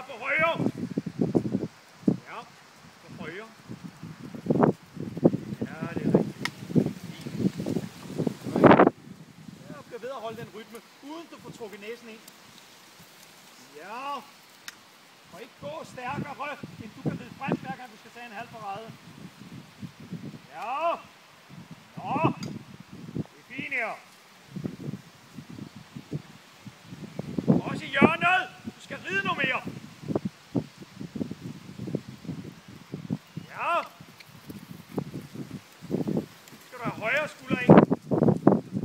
meget på højre. Ja, på højre. Ja, det er rigtigt. Fint. Ja, bliver ved at holde den rytme, uden du får trukket næsen ind. Ja. Og ikke gå stærkere, end du kan ride frem, hver gang du skal tage en halv parade. Ja. Nå. Det er fint her. Også i hjørnet. Du skal ride noget mere. Ja. Så skal du have højre skulder ind.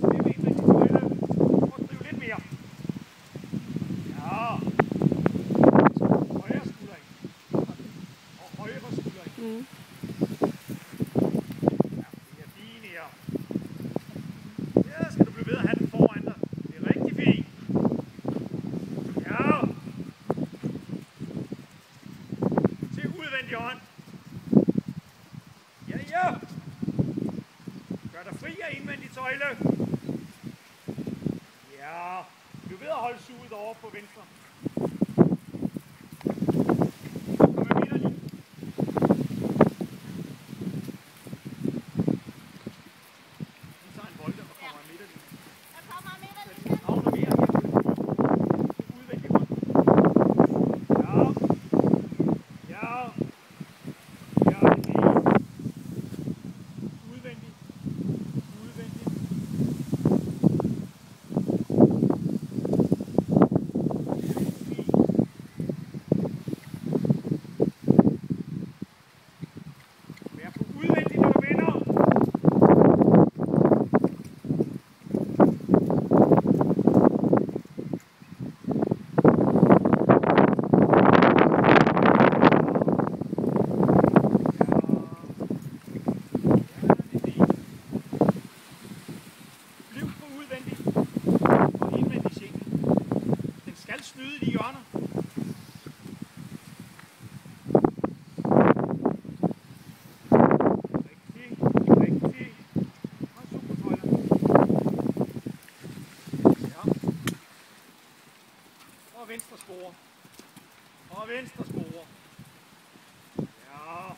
Slippe ind med din nøgle. Og drive lidt mere. Ja. Højre skulder ind. Og højre skulder ind. Ja, det er fint her. Ja, skal du blive ved at have den foran dig. Det er rigtig fint. Ja. Til udvendig hånd. Ja, ja. Gør dig fri af indvendig tøjle. Ja. Bliv ved at holde suget over på venstre. Kom med midterlig. Vi tager en volte og kommer af midterlig. Der kommer midterlinjen. Havner mere her. Udvendig hånd. Ja. Ja. Ja, det er fint. Udvendig. Udvendig. Vær på udvendig, når du vender. Bliv på udvendig og indvendig schenkel. Den skal snyde de hjørner. Rigtig, rigtig. Og supertøjler. Ja. Og venstre spore. Og venstre spore. Ja.